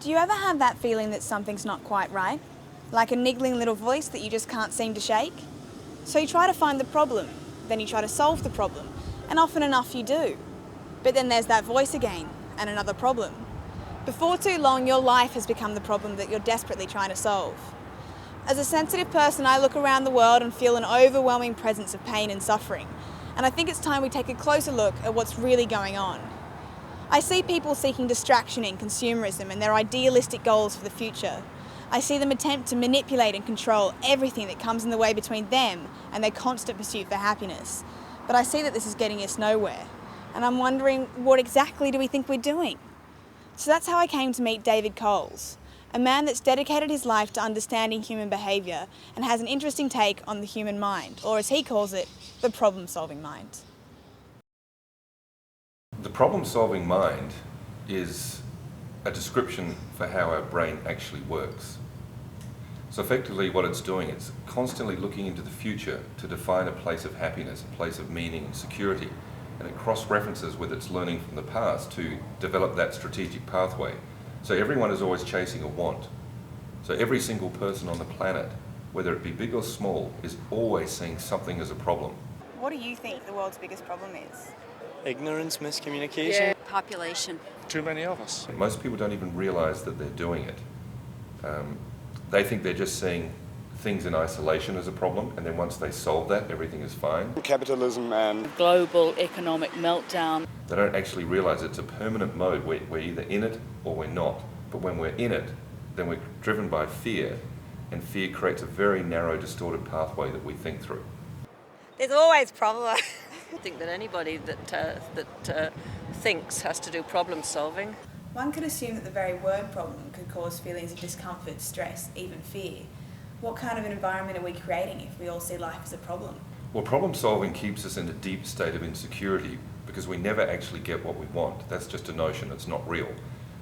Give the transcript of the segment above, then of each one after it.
Do you ever have that feeling that something's not quite right? Like a niggling little voice that you just can't seem to shake? So you try to find the problem, then you try to solve the problem, and often enough you do. But then there's that voice again, and another problem. Before too long, your life has become the problem that you're desperately trying to solve. As a sensitive person, I look around the world and feel an overwhelming presence of pain and suffering, and I think it's time we take a closer look at what's really going on. I see people seeking distraction in consumerism and their idealistic goals for the future. I see them attempt to manipulate and control everything that comes in the way between them and their constant pursuit for happiness. But I see that this is getting us nowhere, and I'm wondering, what exactly do we think we're doing? So that's how I came to meet David Coles, a man that's dedicated his life to understanding human behaviour and has an interesting take on the human mind, or as he calls it, the problem-solving mind. The problem-solving mind is a description for how our brain actually works. So effectively what it's doing, it's constantly looking into the future to define a place of happiness, a place of meaning and security, and it cross-references with its learning from the past to develop that strategic pathway. So everyone is always chasing a want. So every single person on the planet, whether it be big or small, is always seeing something as a problem. What do you think the world's biggest problem is? Ignorance, miscommunication. Yeah. Population. Too many of us. Most people don't even realise that they're doing it. They think they're just seeing things in isolation as a problem, and then once they solve that, everything is fine. Capitalism and Global economic meltdown. They don't actually realise it's a permanent mode. We're either in it or we're not. But when we're in it, then we're driven by fear, and fear creates a very narrow, distorted pathway that we think through. There's always problems. I think that anybody that thinks has to do problem solving. One could assume that the very word problem could cause feelings of discomfort, stress, even fear. What kind of an environment are we creating if we all see life as a problem? Well, problem solving keeps us in a deep state of insecurity because we never actually get what we want. That's just a notion, it's not real.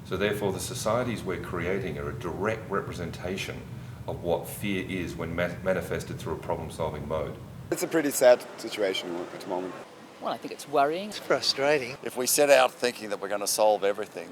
So therefore the societies we're creating are a direct representation of what fear is when manifested through a problem solving mode. it's a pretty sad situation at the moment. Well, I think it's worrying. It's frustrating. If we set out thinking that we're going to solve everything,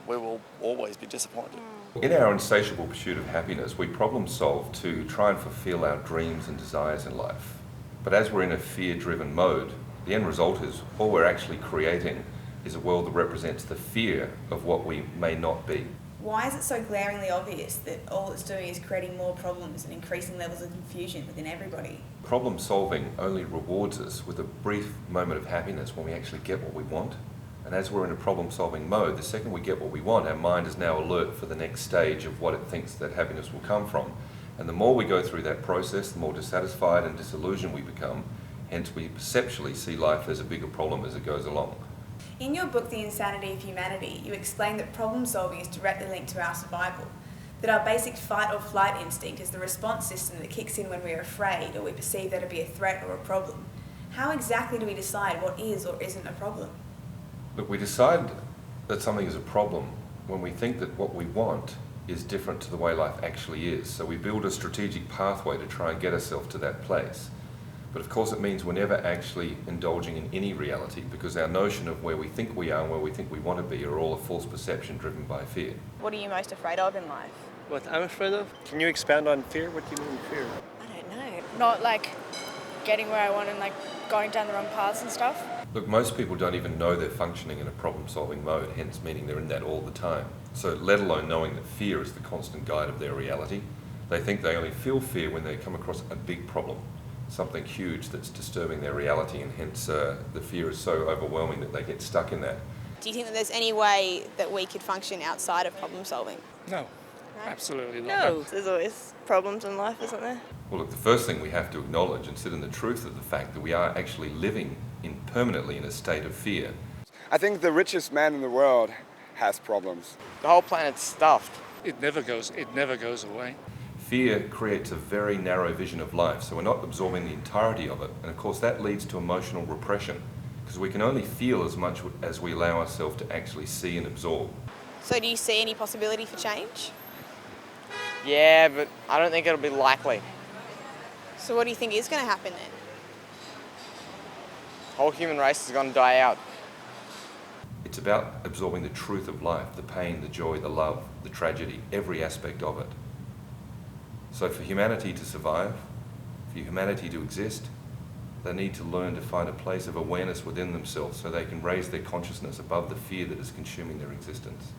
we will always be disappointed. In our insatiable pursuit of happiness, we problem solve to try and fulfill our dreams and desires in life. But as we're in a fear-driven mode, the end result is all we're actually creating is a world that represents the fear of what we may not be. Why is it so glaringly obvious that all it's doing is creating more problems and increasing levels of confusion within everybody? Problem solving only rewards us with a brief moment of happiness when we actually get what we want. And as we're in a problem solving mode, the second we get what we want, our mind is now alert for the next stage of what it thinks that happiness will come from. And the more we go through that process, the more dissatisfied and disillusioned we become. Hence we perceptually see life as a bigger problem as it goes along. In your book, The Insanity of Humanity, you explain that problem solving is directly linked to our survival, that our basic fight or flight instinct is the response system that kicks in when we're afraid or we perceive there to be a threat or a problem. How exactly do we decide what is or isn't a problem? Look, we decide that something is a problem when we think that what we want is different to the way life actually is. So we build a strategic pathway to try and get ourselves to that place. But of course it means we're never actually indulging in any reality because our notion of where we think we are and where we think we want to be are all a false perception driven by fear. What are you most afraid of in life? What I'm afraid of? Can you expand on fear? What do you mean fear? I don't know. Not like getting where I want and like going down the wrong paths and stuff. Look, most people don't even know they're functioning in a problem-solving mode, hence meaning they're in that all the time. So let alone knowing that fear is the constant guide of their reality, they think they only feel fear when they come across a big problem, something huge that's disturbing their reality, and hence the fear is so overwhelming that they get stuck in that. Do you think that there's any way that we could function outside of problem solving? No, absolutely not. No. There's always problems in life, isn't there? Well, look, the first thing we have to acknowledge and sit in the truth of the fact that we are actually living permanently in a state of fear. I think the richest man in the world has problems. The whole planet's stuffed. It never goes away. Fear creates a very narrow vision of life, so we're not absorbing the entirety of it. And of course that leads to emotional repression, because we can only feel as much as we allow ourselves to actually see and absorb. So do you see any possibility for change? Yeah, but I don't think it'll be likely. So what do you think is going to happen then? The whole human race is going to die out. It's about absorbing the truth of life, the pain, the joy, the love, the tragedy, every aspect of it. So for humanity to survive, for humanity to exist, they need to learn to find a place of awareness within themselves so they can raise their consciousness above the fear that is consuming their existence.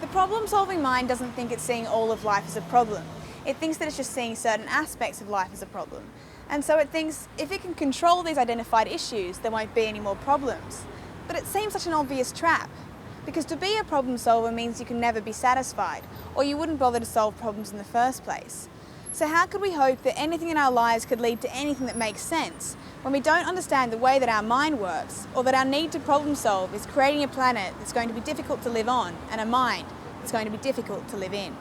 The problem-solving mind doesn't think it's seeing all of life as a problem. It thinks that it's just seeing certain aspects of life as a problem. And so it thinks if it can control these identified issues, there won't be any more problems. But it seems such an obvious trap, because to be a problem solver means you can never be satisfied, or you wouldn't bother to solve problems in the first place. So how could we hope that anything in our lives could lead to anything that makes sense when we don't understand the way that our mind works, or that our need to problem solve is creating a planet that's going to be difficult to live on and a mind that's going to be difficult to live in?